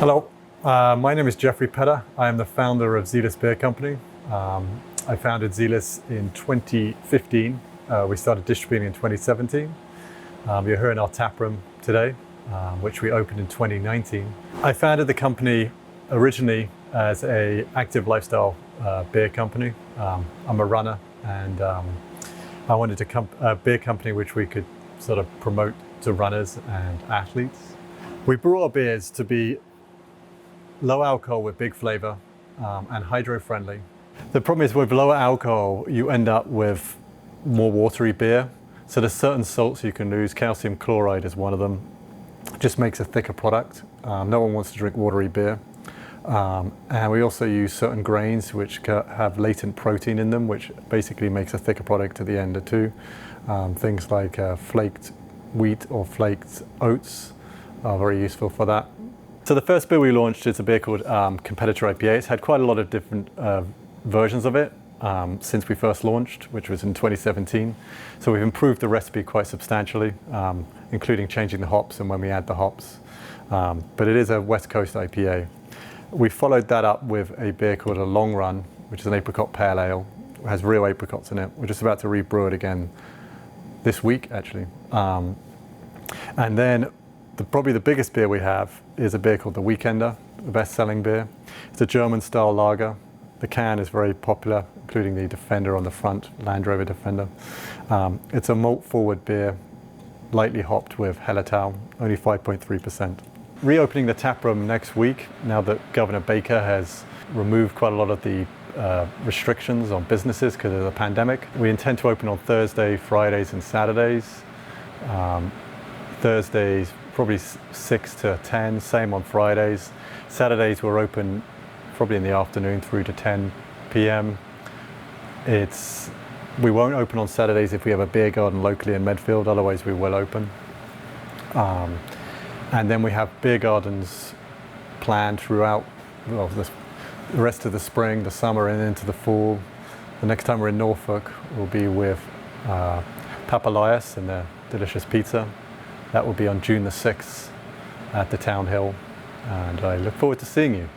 Hello, my name is Jeffrey Petter. I am the founder of Zelus Beer Company. I founded Zelus in 2015. We started distributing in 2017. You're here in our tap room today, which we opened in 2019. I founded the company originally as an active lifestyle beer company. I'm a runner, and I wanted a beer company which we could sort of promote to runners and athletes. We brew our beers to be low alcohol with big flavor and hydro friendly. The problem is with lower alcohol, you end up with more watery beer. So there's certain salts you can lose. Calcium chloride is one of them. It just makes a thicker product. No one wants to drink watery beer. And we also use certain grains which have latent protein in them, which basically makes a thicker product at the end too. Things like flaked wheat or flaked oats are very useful for that. So the first beer we launched is a beer called Competitor IPA. It's had quite a lot of different versions of it since we first launched, which was in 2017. So we've improved the recipe quite substantially, including changing the hops and when we add the hops. But it is a West Coast IPA. We followed that up with a beer called a Long Run, which is an apricot pale ale. It has real apricots in it. We're just about to rebrew it again this week, actually. And then probably the biggest beer we have is a beer called the Weekender, the best-selling beer. It's a German-style lager. The can is very popular, including the Defender on the front, Land Rover Defender. It's a malt-forward beer, lightly hopped with Hallertau, only 5.3%. Reopening the tap room next week, now that Governor Baker has removed quite a lot of the restrictions on businesses because of the pandemic. We intend to open on Thursday, Fridays, and Saturdays. Thursdays, probably 6 to 10, same on Fridays. Saturdays we're open probably in the afternoon through to 10 p.m. We won't open on Saturdays if we have a beer garden locally in Medfield, otherwise we will open. And then we have beer gardens planned throughout the rest of the spring, the summer, and into the fall. The next time we're in Norfolk will be with Papalias and their delicious pizza. That will be on June the 6th at the Town Hill, and I look forward to seeing you.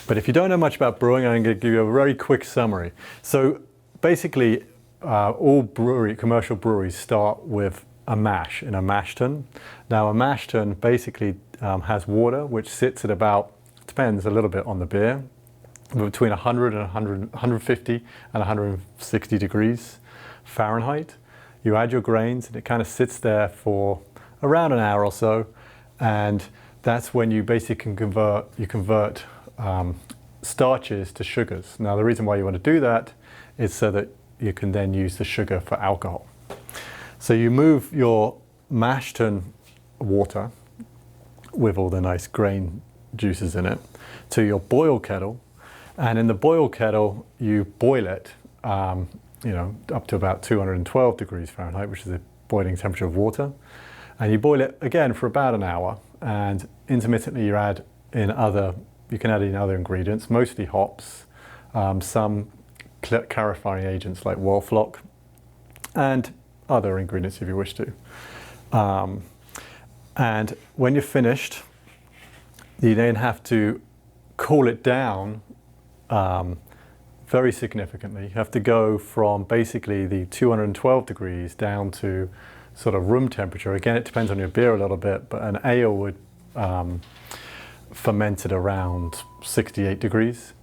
But if you don't know much about brewing, I'm going to give you a very quick summary. So basically, all commercial breweries start with a mash in a mash tun. Now a mash tun basically has water which sits at about, depends a little bit on the beer, between 100 and 150 and 160 degrees Fahrenheit. You add your grains and it kind of sits there for around an hour or so, and that's when you basically convert starches to sugars. Now the reason why you want to do that is so that you can then use the sugar for alcohol. So you move your mash tun water with all the nice grain juices in it to your boil kettle. And in the boil kettle, you boil it, up to about 212 degrees Fahrenheit, which is the boiling temperature of water. And you boil it again for about an hour. And intermittently, you can add in other ingredients, mostly hops, some clarifying agents like Wallflock, and other ingredients if you wish to. And when you're finished, you then have to cool it down very significantly. You have to go from basically the 212 degrees down to sort of room temperature. Again, it depends on your beer a little bit, but an ale would ferment at around 68 degrees,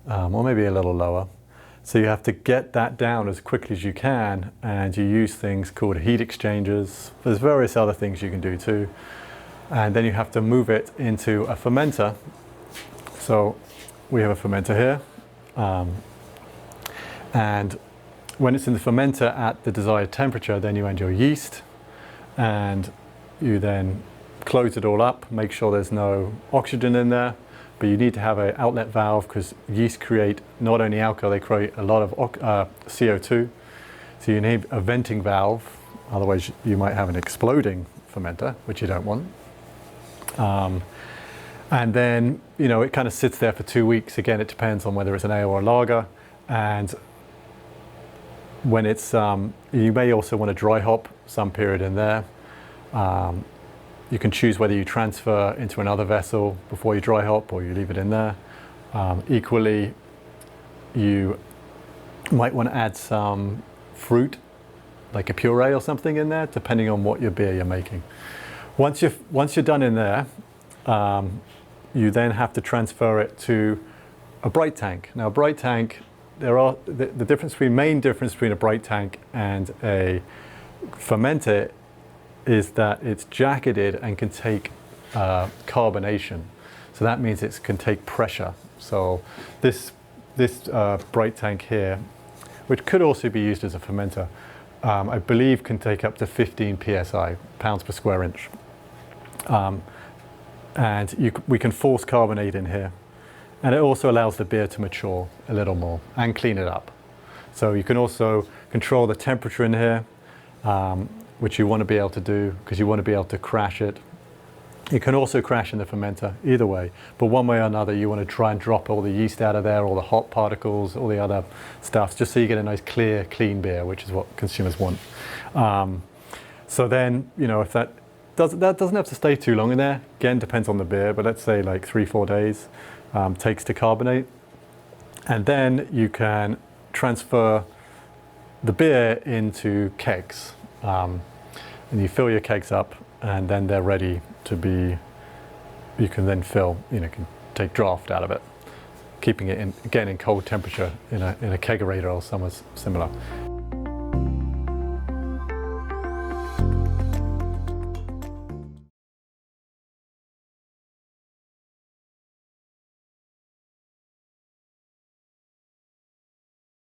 or maybe a little lower. So you have to get that down as quickly as you can, and you use things called heat exchangers. There's various other things you can do too. And then you have to move it into a fermenter. So we have a fermenter here, and when it's in the fermenter at the desired temperature, then you add your yeast, and you then close it all up, make sure there's no oxygen in there, but you need to have an outlet valve because yeast create not only alcohol, they create a lot of CO2, so you need a venting valve, otherwise you might have an exploding fermenter, which you don't want. And then, it kind of sits there for 2 weeks. Again, it depends on whether it's an ale or a lager. And when it's, you may also want to dry hop some period in there. You can choose whether you transfer into another vessel before you dry hop or you leave it in there. Equally, you might want to add some fruit, like a puree or something in there, depending on what your beer you're making. Once you're done in there, you then have to transfer it to a bright tank. Now, a bright tank, the main difference between a bright tank and a fermenter is that it's jacketed and can take carbonation. So that means it can take pressure. So this bright tank here, which could also be used as a fermenter, I believe can take up to 15 psi, pounds per square inch. And we can force carbonate in here. And it also allows the beer to mature a little more and clean it up. So you can also control the temperature in here, which you want to be able to do because you want to be able to crash it. You can also crash in the fermenter, either way. But one way or another, you want to try and drop all the yeast out of there, all the hop particles, all the other stuff, just so you get a nice, clear, clean beer, which is what consumers want. So then, if that doesn't have to stay too long in there. Again, depends on the beer, but let's say like 3-4 days takes to carbonate. And then you can transfer the beer into kegs. And you fill your kegs up, and then they're ready to be, you can then fill, can take draft out of it, keeping it in, again, in cold temperature in a kegerator or somewhere similar.